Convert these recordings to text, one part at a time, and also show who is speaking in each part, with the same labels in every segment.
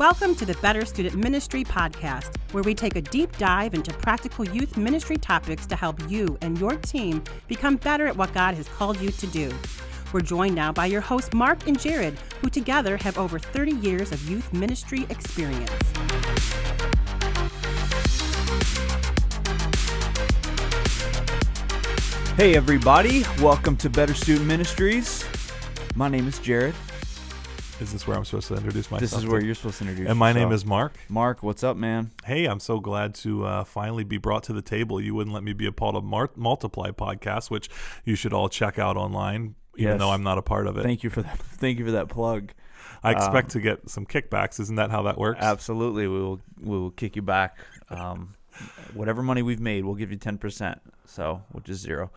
Speaker 1: Welcome to the Better Student Ministry podcast, where we take a deep dive into practical youth ministry topics to help you and your team become better at what God has called you to do. We're joined now by your hosts, Mark and Jared, who together have over 30 years of youth ministry experience.
Speaker 2: Hey everybody, welcome to Better Student Ministries. My name is Jared.
Speaker 3: Is this where I'm supposed to introduce myself?
Speaker 2: This is where you're supposed to introduce
Speaker 3: And my
Speaker 2: yourself.
Speaker 3: name is Mark.
Speaker 2: Mark, what's up, man?
Speaker 3: Hey, I'm so glad to finally be brought to the table. You wouldn't let me be a part of Multiply podcast, which you should all check out online, even though I'm not a part of it.
Speaker 2: Thank you for that. Thank you for that plug.
Speaker 3: I expect to get some kickbacks. Isn't that how that works?
Speaker 2: Absolutely, we will kick you back. Whatever money we've made, we'll give you 10%. So, which is zero.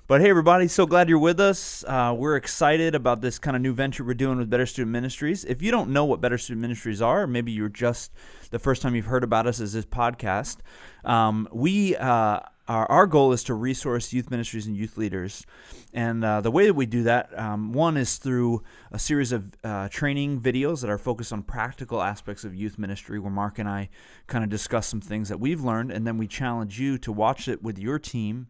Speaker 2: But hey, everybody, so glad you're with us. We're excited about this kind of new venture we're doing with Better Student Ministries. If you don't know what Better Student Ministries are, or maybe you're just the first time you've heard about us is this podcast, our goal is to resource youth ministries and youth leaders. And the way that we do that, one is through a series of training videos that are focused on practical aspects of youth ministry, where Mark and I kind of discuss some things that we've learned, and then we challenge you to watch it with your team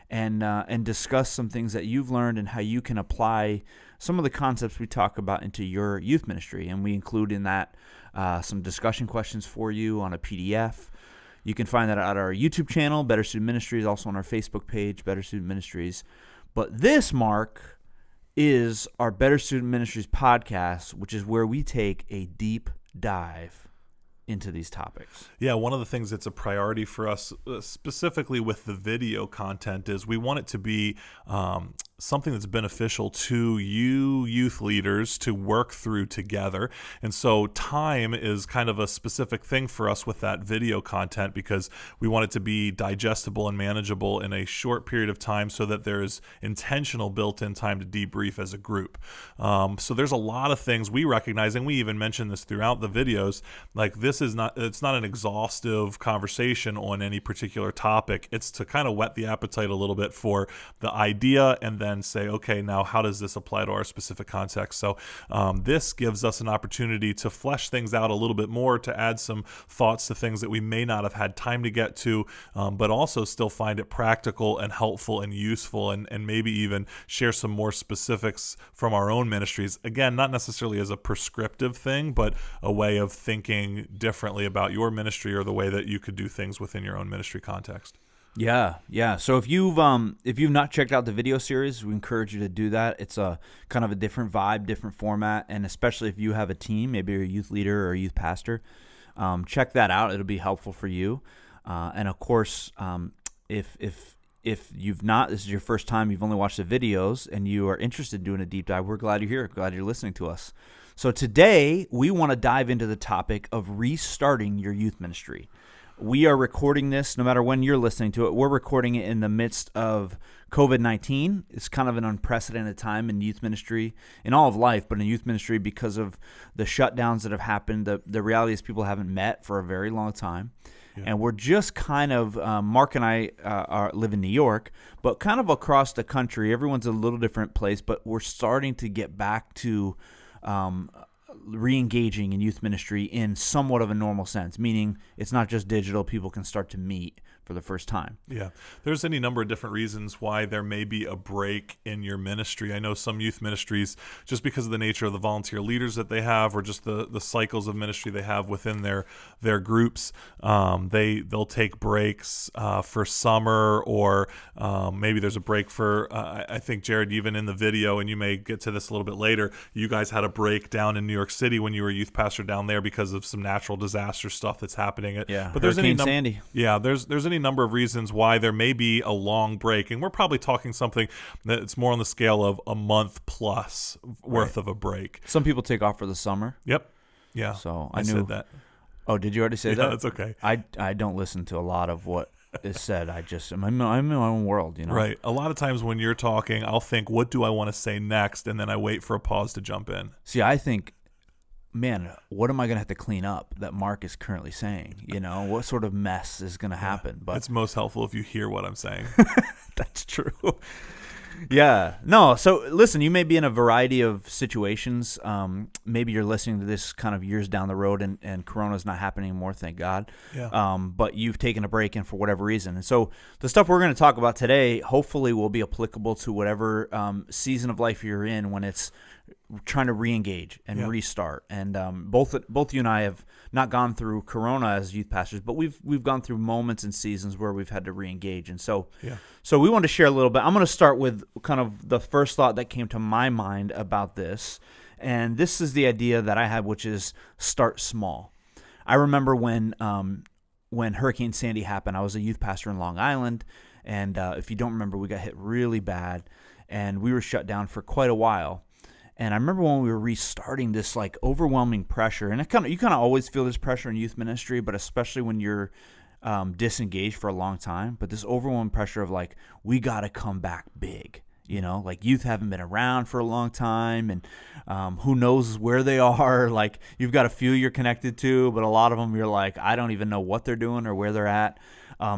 Speaker 2: and discuss some things that you've learned and how you can apply some of the concepts we talk about into your youth ministry. And we include in that some discussion questions for you on a PDF. You can find that at our YouTube channel, Better Student Ministries, also on our Facebook page, Better Student Ministries. But this, Mark, is our Better Student Ministries podcast, which is where we take a deep dive into these topics.
Speaker 3: Yeah, one of the things that's a priority for us, specifically with the video content, is we want it to be something that's beneficial to you youth leaders to work through together. And so time is kind of a specific thing for us with that video content, because we want it to be digestible and manageable in a short period of time so that there's intentional built-in time to debrief as a group. So there's a lot of things we recognize, and we even mention this throughout the videos, like it's not an exhaustive conversation on any particular topic. It's to kind of whet the appetite a little bit for the idea, and then say, okay, now how does this apply to our specific context? So this gives us an opportunity to flesh things out a little bit more, to add some thoughts to things that we may not have had time to get to, but also still find it practical and helpful and useful, and maybe even share some more specifics from our own ministries. Again, not necessarily as a prescriptive thing, but a way of thinking differently about your ministry or the way that you could do things within your own ministry context.
Speaker 2: Yeah. So if you've not checked out the video series, we encourage you to do that. It's a kind of a different vibe, different format, and especially if you have a team, maybe you're a youth leader or a youth pastor, check that out. It'll be helpful for you. And of course, if you've not, this is your first time, you've only watched the videos, and you are interested in doing a deep dive, we're glad you're here. Glad you're listening to us. So today we want to dive into the topic of restarting your youth ministry. We are recording this, no matter when you're listening to it, we're recording it in the midst of COVID-19. It's kind of an unprecedented time in youth ministry, in all of life, but in youth ministry because of the shutdowns that have happened. The reality is people haven't met for a very long time. Yeah. And we're just kind of, Mark and I live in New York, but kind of across the country, everyone's a little different place, but we're starting to get back to reengaging in youth ministry in somewhat of a normal sense, meaning it's not just digital. People can start to meet for the first time.
Speaker 3: Yeah. There's any number of different reasons why there may be a break in your ministry. I know some youth ministries, just because of the nature of the volunteer leaders that they have, or just the cycles of ministry they have within their groups, they'll take breaks for summer, or maybe there's a break for, I think, Jared, even in the video, and you may get to this a little bit later, you guys had a break down in New York City when you were a youth pastor down there because of some natural disaster stuff that's happening.
Speaker 2: Yeah,
Speaker 3: but there's
Speaker 2: Hurricane Sandy.
Speaker 3: Yeah, there's any number of reasons why there may be a long break, and we're probably talking something that's more on the scale of a month plus worth of a break.
Speaker 2: Some people take off for the summer.
Speaker 3: Yep. Yeah.
Speaker 2: So
Speaker 3: I said that.
Speaker 2: Oh, did you already say that?
Speaker 3: Yeah, that's okay.
Speaker 2: I don't listen to a lot of what is said. I'm in my own world, you know.
Speaker 3: Right. A lot of times when you're talking, I'll think, what do I want to say next? And then I wait for a pause to jump in.
Speaker 2: See, I think, man, what am I going to have to clean up that Mark is currently saying? You know, what sort of mess is going to happen? But
Speaker 3: it's most helpful if you hear what I'm saying.
Speaker 2: That's true. Yeah. No, so listen, you may be in a variety of situations. Maybe you're listening to this kind of years down the road and Corona's not happening anymore, thank God.
Speaker 3: Yeah.
Speaker 2: But you've taken a break and for whatever reason. And so the stuff we're going to talk about today hopefully will be applicable to whatever season of life you're in when it's trying to re-engage and restart. And both you and I have not gone through Corona as youth pastors, but we've gone through moments and seasons where we've had to re-engage. And so so we want to share a little bit. I'm going to start with kind of the first thought that came to my mind about this. And this is the idea that I had, which is start small. I remember when Hurricane Sandy happened, I was a youth pastor in Long Island. And if you don't remember, we got hit really bad and we were shut down for quite a while. And I remember when we were restarting this like overwhelming pressure, and you kind of always feel this pressure in youth ministry, but especially when you're disengaged for a long time. But this overwhelming pressure of like, we got to come back big, like youth haven't been around for a long time, and who knows where they are. Like you've got a few you're connected to, but a lot of them you're like, I don't even know what they're doing or where they're at.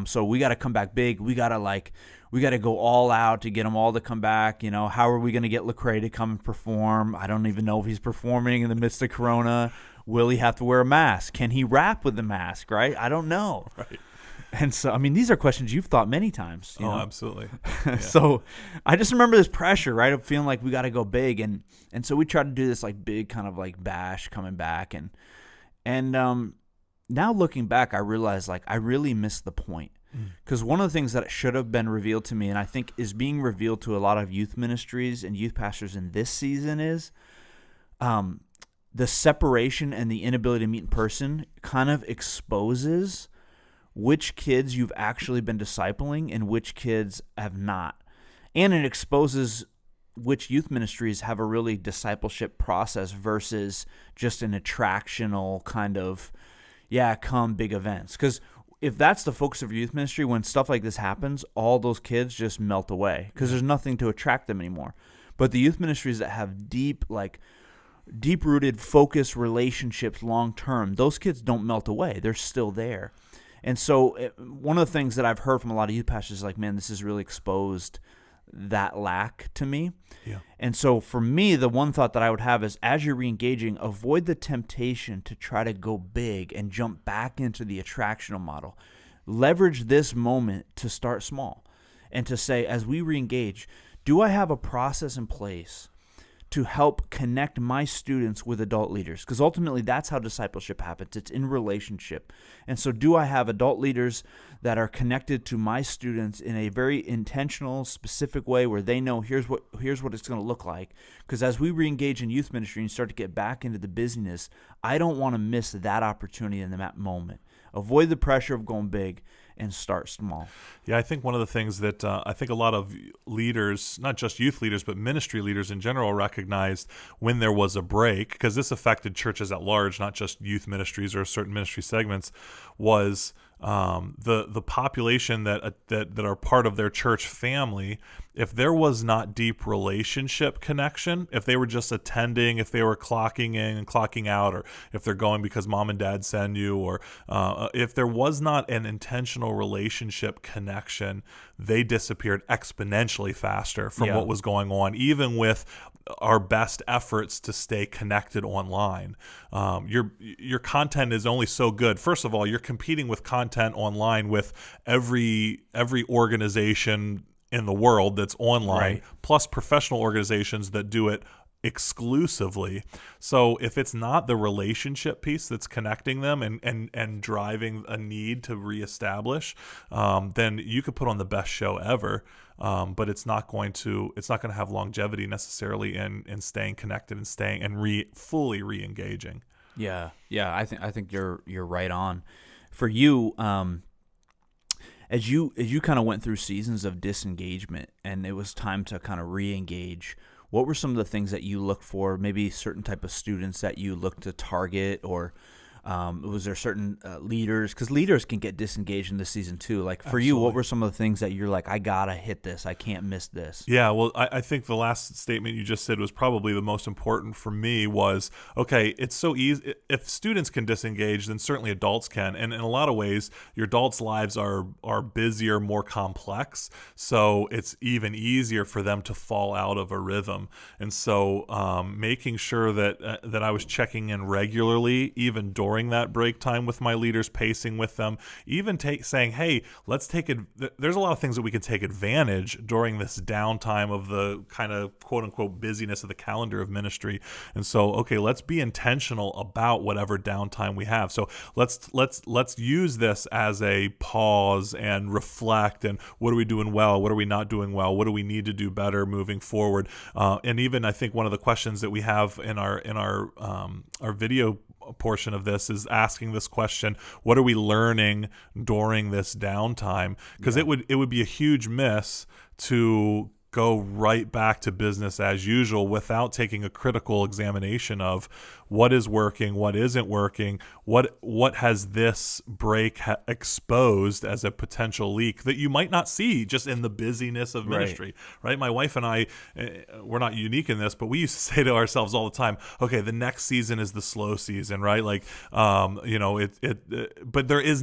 Speaker 2: So we got to come back big. We got to go all out to get them all to come back. How are we going to get Lecrae to come and perform? I don't even know if he's performing in the midst of Corona. Will he have to wear a mask? Can he rap with the mask, right? I don't know.
Speaker 3: Right.
Speaker 2: And so, these are questions you've thought many times. You know?
Speaker 3: Absolutely.
Speaker 2: So I just remember this pressure, right, of feeling like we got to go big. And so we tried to do this like big kind of like bash coming back. And now looking back, I realized like I really missed the point. Because one of the things that should have been revealed to me, and I think is being revealed to a lot of youth ministries and youth pastors in this season, is the separation and the inability to meet in person kind of exposes which kids you've actually been discipling and which kids have not. And it exposes which youth ministries have a really discipleship process versus just an attractional kind of, come big events. Because if that's the focus of your youth ministry, when stuff like this happens, all those kids just melt away because there's nothing to attract them anymore. But the youth ministries that have deep-rooted, focused relationships long-term, those kids don't melt away. They're still there. And so one of the things that I've heard from a lot of youth pastors is like, man, this has really exposed that lack to me.
Speaker 3: Yeah.
Speaker 2: And so for me, the one thought that I would have is as you're reengaging, avoid the temptation to try to go big and jump back into the attractional model. Leverage this moment to start small and to say, as we reengage, do I have a process in place to help connect my students with adult leaders? Because ultimately that's how discipleship happens. It's in relationship. And so do I have adult leaders that are connected to my students in a very intentional, specific way where they know here's what it's going to look like? Because as we reengage in youth ministry and start to get back into the busyness, I don't want to miss that opportunity in that moment. Avoid the pressure of going big and start small.
Speaker 3: Yeah, I think one of the things that I think a lot of leaders, not just youth leaders, but ministry leaders in general, recognized when there was a break, because this affected churches at large, not just youth ministries or certain ministry segments, was the population that are part of their church family. If there was not deep relationship connection, if they were just attending, if they were clocking in and clocking out, or if they're going because mom and dad send you, or if there was not an intentional relationship connection, they disappeared exponentially faster from what was going on, even with our best efforts to stay connected online. Your content is only so good. First of all, you're competing with content online with every organization in the world that's online,
Speaker 2: right,
Speaker 3: plus professional organizations that do it exclusively. So if it's not the relationship piece that's connecting them and driving a need to reestablish, then you could put on the best show ever, but it's not going to have longevity necessarily in staying connected and staying and fully re-engaging.
Speaker 2: Yeah. I think you're right on. For you, as you kind of went through seasons of disengagement and it was time to kind of re-engage, what were some of the things that you looked for, maybe certain type of students that you looked to target, or Was there certain leaders? Because leaders can get disengaged in this season too. Like for you, what were some of the things that you're like, I gotta hit this, I can't miss this?
Speaker 3: Yeah, well, I think the last statement you just said was probably the most important for me was, okay, it's so easy. If students can disengage, then certainly adults can. And in a lot of ways, your adults' lives are busier, more complex. So it's even easier for them to fall out of a rhythm. And so making sure that I was checking in regularly, even during that break time with my leaders, pacing with them, even saying, hey, let's take it. There's a lot of things that we can take advantage during this downtime of the kind of quote unquote busyness of the calendar of ministry. And so, okay, let's be intentional about whatever downtime we have. So let's use this as a pause and reflect. And what are we doing well? What are we not doing well? What do we need to do better moving forward? And even I think one of the questions that we have in our video portion of this is asking this question: what are we learning during this downtime? Because it would be a huge miss to go right back to business as usual without taking a critical examination of what is working, what isn't working, what has this break exposed as a potential leak that you might not see just in the busyness of ministry, right? My wife and I, we're not unique in this, but we used to say to ourselves all the time, okay, the next season is the slow season, right? Like, but there is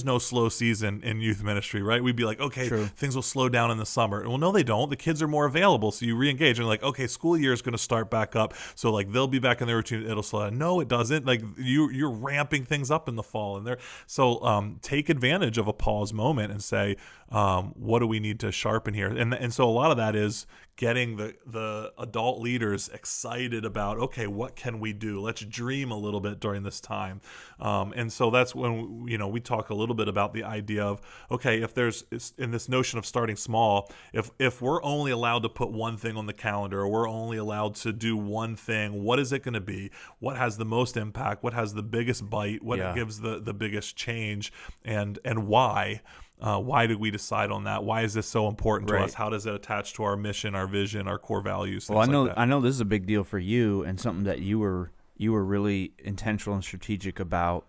Speaker 3: no slow season in youth ministry, right? We'd be like, okay, things will slow down in the summer. Well, no, they don't. The kids are more available. So you reengage and like, okay, school year is going to start back up. So like they'll be back in their routine. It'll slow down. No, it doesn't. Like you're ramping things up in the fall and there. So take advantage of a pause moment and say, what do we need to sharpen here? And so a lot of that is getting the adult leaders excited about, okay, what can we do? Let's dream a little bit during this time. And so that's when, we talk a little bit about the idea of, okay, if there's in this notion of starting small, if we're only allowed to put one thing on the calendar, or we're only allowed to do one thing, what is it going to be? What has the most impact? What has the biggest bite? What gives the biggest change? And why? Why did we decide on that? Why is this so important to us? How does it attach to our mission, our vision, our core values?
Speaker 2: Well, I know this is a big deal for you and something that you were really intentional and strategic about.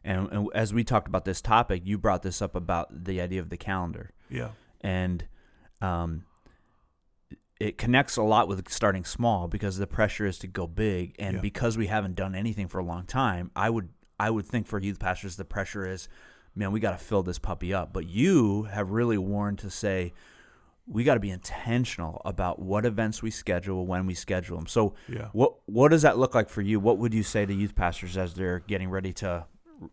Speaker 2: And as we talked about this topic, you brought this up about the idea of the calendar. Yeah. And it connects a lot with starting small because the pressure is to go big. And because we haven't done anything for a long time, I would think for youth pastors the pressure is, man, we got to fill this puppy up. But you have really warned to say, we got to be intentional about what events we schedule, when we schedule them. So what does that look like for you? What would you say to youth pastors as they're getting ready to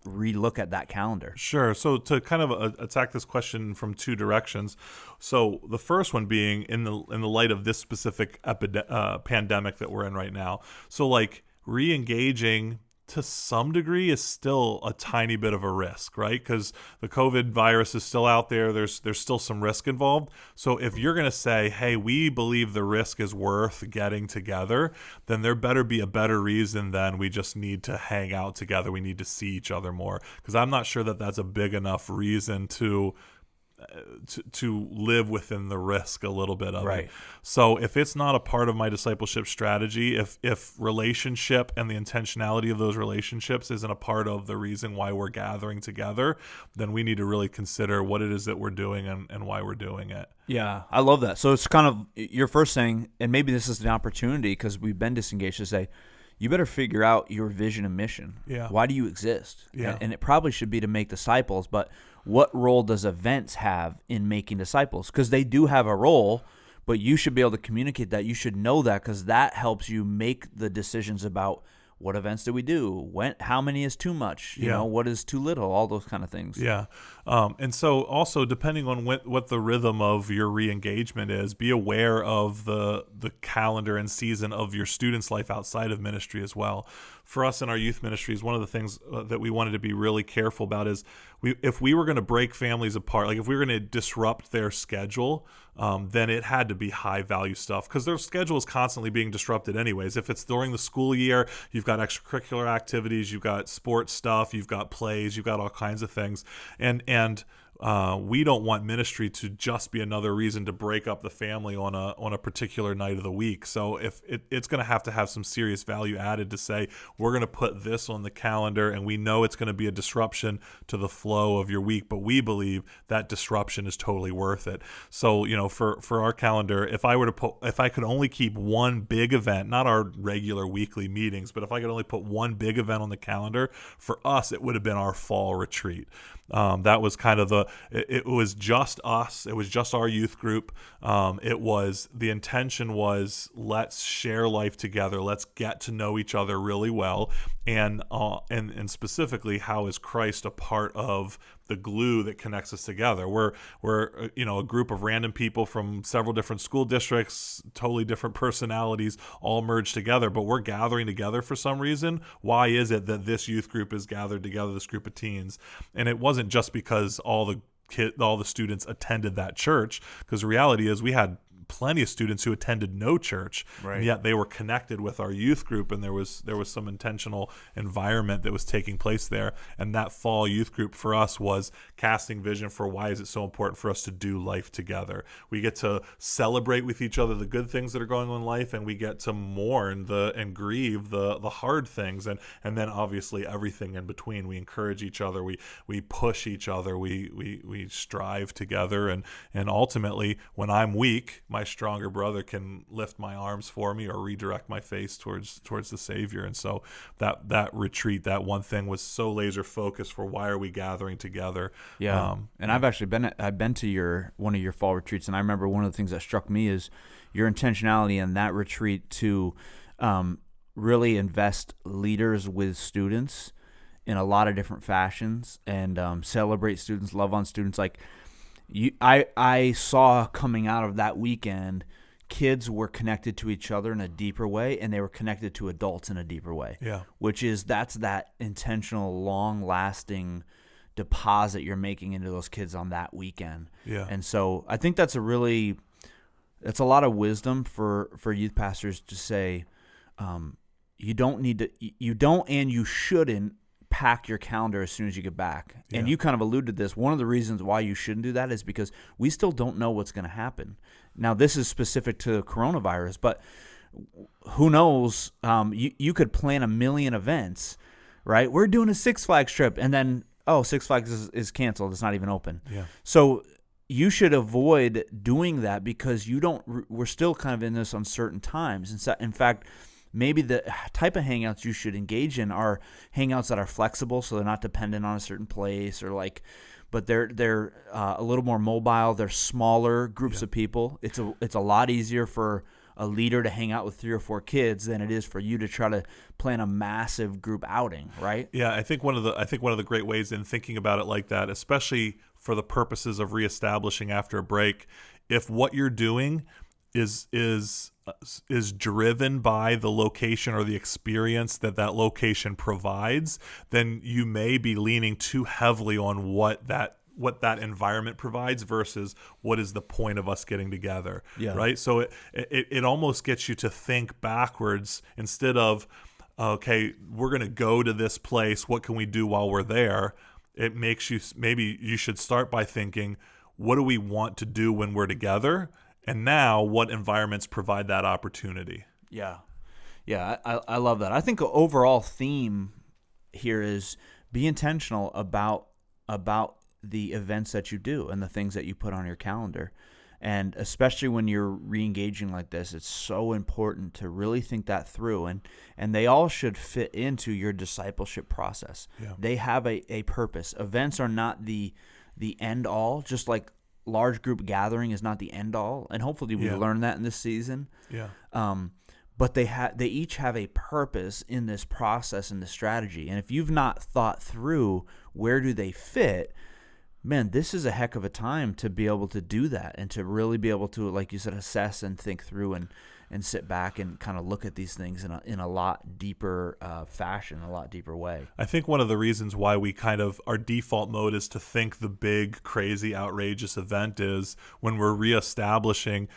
Speaker 2: relook at that calendar?
Speaker 3: Sure. So to kind of attack this question from two directions. So the first one being in the light of this specific pandemic that we're in right now. So like reengaging to some degree is still a tiny bit of a risk, right? Because the COVID virus is still out there. There's still some risk involved. So if you're going to say, hey, we believe the risk is worth getting together, then there better be a better reason than we just need to hang out together. We need to see each other more. Because I'm not sure that that's a big enough reason to live within the risk a little bit of it. So if it's not a part of my discipleship strategy, if relationship and the intentionality of those relationships isn't a part of the reason why we're gathering together, then we need to really consider what it is that we're doing and why we're doing it.
Speaker 2: Yeah, I love that. So it's kind of your first saying, and maybe this is an opportunity because we've been disengaged, to say, you better figure out your vision and mission. Yeah. Why do you exist? Yeah. And it probably should be to make disciples, but what role does events have in making disciples? Because they do have a role, but you should be able to communicate that. You should know that because that helps you make the decisions about what events do we do? How many is too much? You know, what is too little? All those kind of things.
Speaker 3: Yeah. And so also depending on what the rhythm of your re-engagement is, be aware of the calendar and season of your students' life outside of ministry as well. For us in our youth ministries, one of the things that we wanted to be really careful about is if we were going to break families apart, like if we were going to disrupt their schedule, then it had to be high value stuff because their schedule is constantly being disrupted anyways. If it's during the school year, you've got extracurricular activities, you've got sports stuff, you've got plays, you've got all kinds of things. And we don't want ministry to just be another reason to break up the family on a particular night of the week. So if it's going to have some serious value added to say, we're going to put this on the calendar, and we know it's going to be a disruption to the flow of your week, but we believe that disruption is totally worth it. So, for our calendar, if I could only keep one big event, not our regular weekly meetings, but if I could only put one big event on the calendar, for us, it would have been our fall retreat. That was kind of it was just us. It was just our youth group. The intention was, let's share life together. Let's get to know each other really well. And specifically, how is Christ a part of the glue that connects us together? We're a group of random people from several different school districts, totally different personalities, all merged together, but we're gathering together for some reason. Why is it that this youth group is gathered together, this group of teens? And it wasn't just because all the students attended that church, because the reality is we had plenty of students who attended no church,
Speaker 2: right,
Speaker 3: and yet they were connected with our youth group, and there was some intentional environment that was taking place there. And that fall youth group for us was casting vision for why is it so important for us to do life together. We get to celebrate with each other the good things that are going on in life, and we get to mourn and grieve the hard things, and then obviously everything in between. We encourage each other, we push each other, we strive together, and ultimately, when I'm weak, my stronger brother can lift my arms for me or redirect my face towards the Savior. And so that retreat, that one thing, was so laser focused for why are we gathering together.
Speaker 2: And I've been to one of your fall retreats, and I remember one of the things that struck me is your intentionality in that retreat to really invest leaders with students in a lot of different fashions, and celebrate students, love on students. Like, I saw coming out of that weekend, kids were connected to each other in a deeper way, and they were connected to adults in a deeper way.
Speaker 3: Yeah.
Speaker 2: That's that intentional, long-lasting deposit you're making into those kids on that weekend.
Speaker 3: Yeah.
Speaker 2: And so I think that's a lot of wisdom for youth pastors to say, you don't and you shouldn't pack your calendar as soon as you get back.
Speaker 3: Yeah.
Speaker 2: And you kind of alluded to this. One of the reasons why you shouldn't do that is because we still don't know what's going to happen. Now, this is specific to coronavirus, but who knows? You could plan a million events, right? We're doing a Six Flags trip, and then, Six Flags is canceled. It's not even open.
Speaker 3: Yeah.
Speaker 2: So you should avoid doing that, because we're still kind of in this uncertain times. In fact, maybe the type of hangouts you should engage in are hangouts that are flexible, so they're not dependent on a certain place, but they're a little more mobile. They're smaller groups of people. It's a lot easier for a leader to hang out with 3 or 4 kids than it is for you to try to plan a massive group outing, right?
Speaker 3: Yeah, I think one of the great ways in thinking about it like that, especially for the purposes of reestablishing after a break, if what you're doing is driven by the location or the experience that location provides, then you may be leaning too heavily on what that environment provides versus what is the point of us getting together.
Speaker 2: Yeah.
Speaker 3: Right. So it almost gets you to think backwards instead of, okay, we're going to go to this place. What can we do while we're there? It makes maybe you should start by thinking, what do we want to do when we're together? And now, what environments provide that opportunity?
Speaker 2: Yeah. I love that. I think the overall theme here is be intentional about the events that you do and the things that you put on your calendar. And especially when you're re-engaging like this, it's so important to really think that through. And they all should fit into your discipleship process.
Speaker 3: Yeah.
Speaker 2: They have a purpose. Events are not the end all, just like large group gathering is not the end all, and hopefully we learn that in this season.
Speaker 3: Yeah.
Speaker 2: But they each have a purpose in this process and the strategy. And if you've not thought through where do they fit, man, this is a heck of a time to be able to do that and to really be able to, like you said, assess and think through and sit back and kind of look at these things in a lot deeper fashion, a lot deeper way.
Speaker 3: I think one of the reasons why we kind of, our default mode is to think the big, crazy, outrageous event is when we're reestablishing,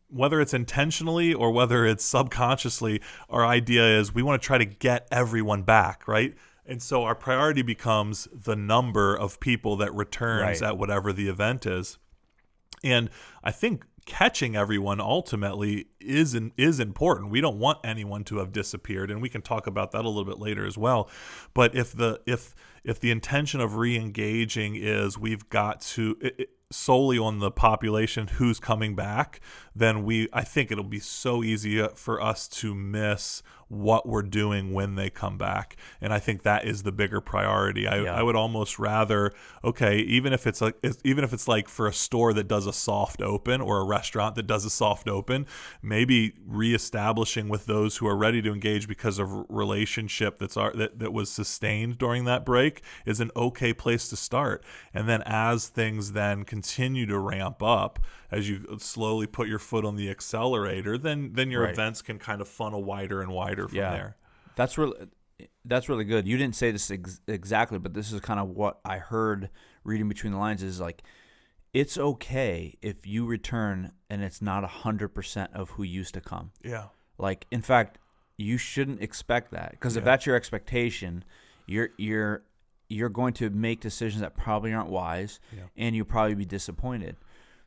Speaker 3: whether it's intentionally or whether it's subconsciously, our idea is we want to try to get everyone back, right? And so our priority becomes the number of people that returns
Speaker 2: Right.
Speaker 3: at whatever the event is. And I think catching everyone ultimately is important. We don't want anyone to have disappeared, and we can talk about that a little bit later as well. But if the intention of re-engaging is we've got to solely on the population who's coming back, then I think it'll be so easy for us to miss what we're doing when they come back. And I think that is the bigger priority. I would almost rather, okay, even if it's like for a store that does a soft open or a restaurant that does a soft open, maybe reestablishing with those who are ready to engage because of relationship that was sustained during that break is an okay place to start. And then as things then continue to ramp up, as you slowly put your foot on the accelerator, then your
Speaker 2: Right.
Speaker 3: events can kind of funnel wider and wider from there.
Speaker 2: That's really good. You didn't say this exactly, but this is kind of what I heard reading between the lines is like, it's okay if you return and it's not 100% of who used to come.
Speaker 3: Yeah.
Speaker 2: Like, in fact, you shouldn't expect that, because if that's your expectation, you're going to make decisions that probably aren't wise, and you'll probably be disappointed.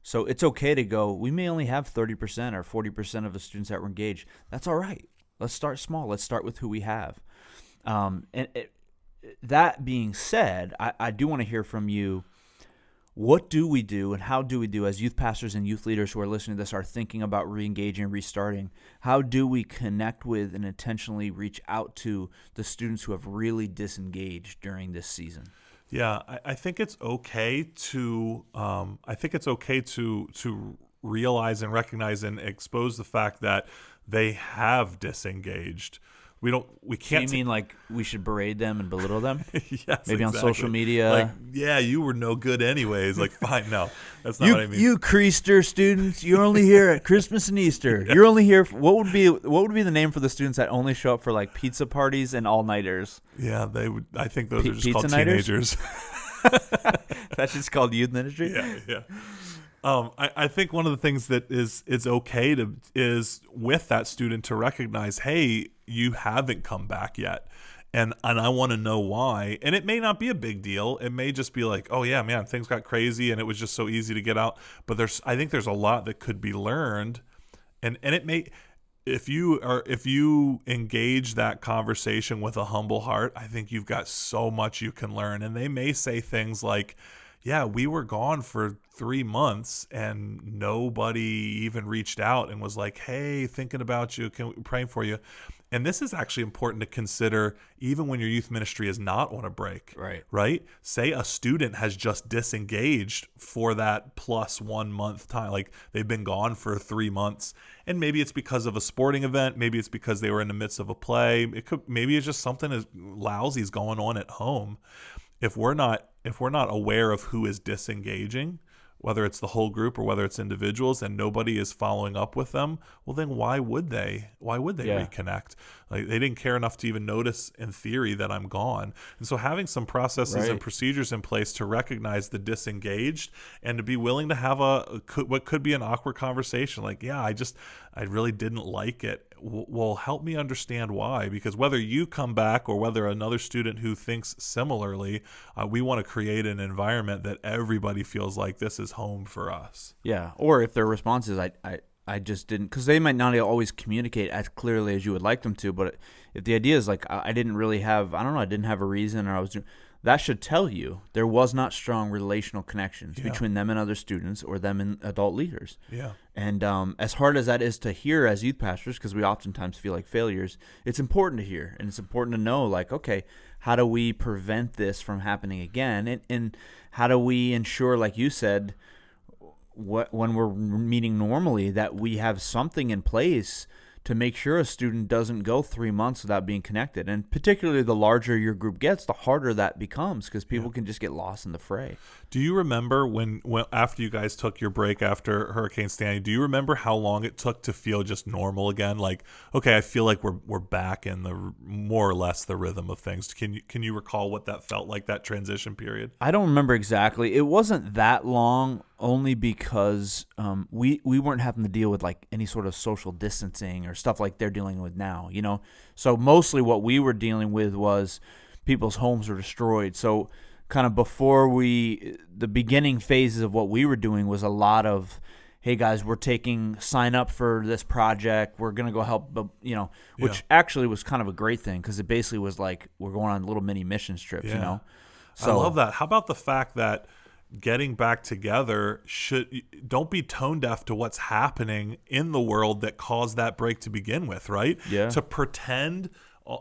Speaker 2: So it's okay to go, we may only have 30% or 40% of the students that were engaged. That's all right. Let's start small. Let's start with who we have. That being said, I do want to hear from you. What do we do and how do we do as youth pastors and youth leaders who are listening to this are thinking about re-engaging and restarting? How do we connect with and intentionally reach out to the students who have really disengaged during this season?
Speaker 3: Yeah, I think it's okay to realize and recognize and expose the fact that they have disengaged. We can't.
Speaker 2: So you mean like we should berate them and belittle them?
Speaker 3: Yes,
Speaker 2: maybe on
Speaker 3: exactly.
Speaker 2: social media.
Speaker 3: Like, yeah, you were no good anyways. Like, fine, no, that's not what I mean.
Speaker 2: You Creaster students, you're only here at Christmas and Easter. You're only here. What would be the name for the students that only show up for like pizza parties and all nighters?
Speaker 3: Yeah, they would. I think those are just
Speaker 2: pizza
Speaker 3: called
Speaker 2: nighters?
Speaker 3: teenagers.
Speaker 2: That's just called youth ministry.
Speaker 3: Yeah. I think one of the things that is okay is with that student to recognize, hey, you haven't come back yet. And I want to know why. And it may not be a big deal. It may just be like, oh yeah, man, things got crazy and it was just so easy to get out. But I think there's a lot that could be learned. And it may, if you engage that conversation with a humble heart, I think you've got so much you can learn. And they may say things like, yeah, we were gone for 3 months and nobody even reached out and was like, hey, thinking about you, praying for you. And this is actually important to consider even when your youth ministry is not on a break. Right? Say a student has just disengaged for that plus 1 month time. Like they've been gone for 3 months. And maybe it's because of a sporting event. Maybe it's because they were in the midst of a play. Maybe it's just something as lousy is going on at home. If we're not aware of who is disengaging, whether it's the whole group or whether it's individuals, and nobody is following up with them, well, then why would they reconnect? Like they didn't care enough to even notice in theory that I'm gone. And so having some processes and procedures in place to recognize the disengaged and to be willing to have what could be an awkward conversation. Like, yeah, I really didn't like it. Well, help me understand why, because whether you come back or whether another student who thinks similarly, we want to create an environment that everybody feels like this is home for us.
Speaker 2: Yeah. Or if their response is, I just didn't, because they might not always communicate as clearly as you would like them to, but if the idea is like, I didn't have a reason, or that should tell you there was not strong relational connections between them and other students or them and adult leaders.
Speaker 3: Yeah.
Speaker 2: And as hard as that is to hear as youth pastors, because we oftentimes feel like failures, it's important to hear, and it's important to know, like, okay, how do we prevent this from happening again? And how do we ensure, like you said, when we're meeting normally, that we have something in place to make sure a student doesn't go 3 months without being connected. And particularly the larger your group gets, the harder that becomes, because people can just get lost in the fray.
Speaker 3: Do you remember when after you guys took your break after Hurricane Stanley, do you remember how long it took to feel just normal again? Like, okay, I feel like we're back in the more or less the rhythm of things. Can you recall what that felt like, that transition period?
Speaker 2: I don't remember exactly. It wasn't that long, only because we weren't having to deal with like any sort of social distancing or stuff like they're dealing with now, you know? So mostly what we were dealing with was people's homes were destroyed. So kind of before the beginning phases of what we were doing was a lot of, hey guys, we're sign up for this project. We're going to go help, which actually was kind of a great thing because it basically was like we're going on little mini mission trips, So,
Speaker 3: I love that. How about the fact that getting back together don't be tone deaf to what's happening in the world that caused that break to begin with, right?
Speaker 2: Yeah.
Speaker 3: To pretend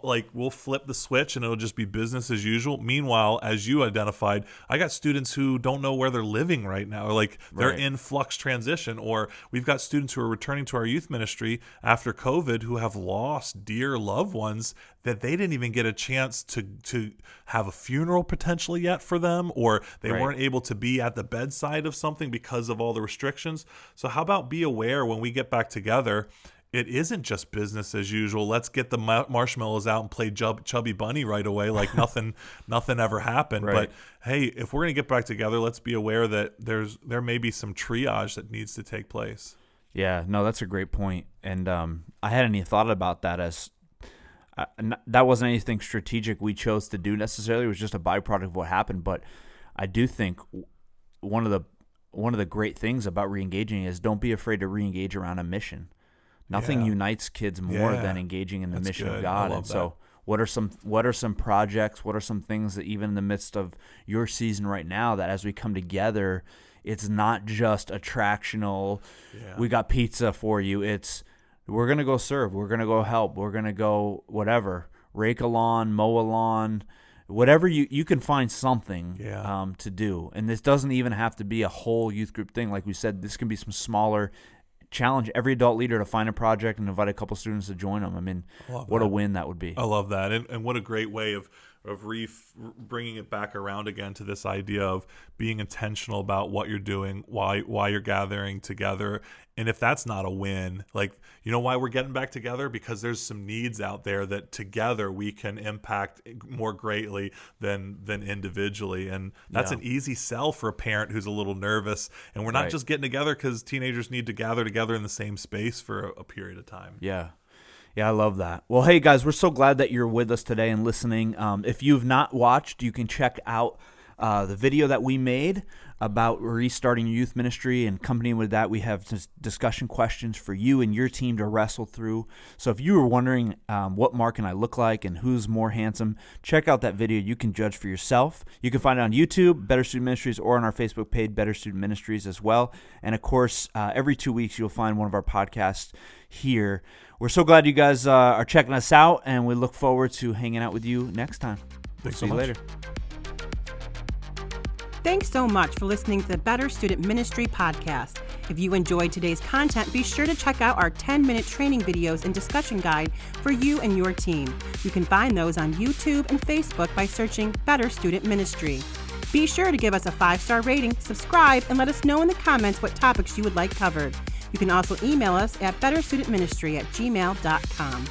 Speaker 3: like we'll flip the switch and it'll just be business as usual. Meanwhile, as you identified, I got students who don't know where they're living right now, or like they're in flux transition, or we've got students who are returning to our youth ministry after COVID who have lost dear loved ones that they didn't even get a chance to have a funeral potentially yet for them, or they weren't able to be at the bedside of something because of all the restrictions. So how about be aware when we get back together, it isn't just business as usual. Let's get the marshmallows out and play Chubby Bunny right away like nothing ever happened.
Speaker 2: Right.
Speaker 3: But hey, if we're going to get back together, let's be aware that there may be some triage that needs to take place.
Speaker 2: Yeah, no, that's a great point. And I hadn't even thought about that as that wasn't anything strategic we chose to do necessarily. It was just a byproduct of what happened. But I do think one of the great things about reengaging is don't be afraid to reengage around a mission. Nothing unites kids more than engaging in the mission of God. And so what are some projects, what are some things that even in the midst of your season right now that as we come together, it's not just attractional, we got pizza for you. It's we're going to go serve, we're going to go help, we're going to go whatever, rake a lawn, mow a lawn, whatever you can find something to do. And this doesn't even have to be a whole youth group thing. Like we said, this can be some smaller. Challenge every adult leader to find a project and invite a couple students to join them. I mean, what a win that would be.
Speaker 3: I love that. And what a great way of bringing it back around again to this idea of being intentional about what you're doing, why you're gathering together. And if that's not a win, like, you know why we're getting back together? Because there's some needs out there that together we can impact more greatly than individually. And that's an easy sell for a parent who's a little nervous. And we're not just getting together because teenagers need to gather together in the same space for a period of time.
Speaker 2: Yeah. Yeah, I love that. Well, hey, guys, we're so glad that you're with us today and listening. If you've not watched, you can check out the video that we made about restarting your youth ministry, and accompanying with that, we have discussion questions for you and your team to wrestle through. So if you were wondering what Mark and I look like and who's more handsome, check out that video. You can judge for yourself. You can find it on YouTube, Better Student Ministries, or on our Facebook page, Better Student Ministries as well. And of course, every 2 weeks, you'll find one of our podcasts here. We're so glad you guys are checking us out, and we look forward to hanging out with you next time.
Speaker 3: Thanks
Speaker 2: See
Speaker 3: so
Speaker 2: you
Speaker 3: much.
Speaker 2: later.
Speaker 1: Thanks so much for listening to the Better Student Ministry podcast. If you enjoyed today's content, be sure to check out our 10-minute training videos and discussion guide for you and your team. You can find those on YouTube and Facebook by searching Better Student Ministry. Be sure to give us a 5-star rating, subscribe, and let us know in the comments what topics you would like covered. You can also email us at betterstudentministry@gmail.com.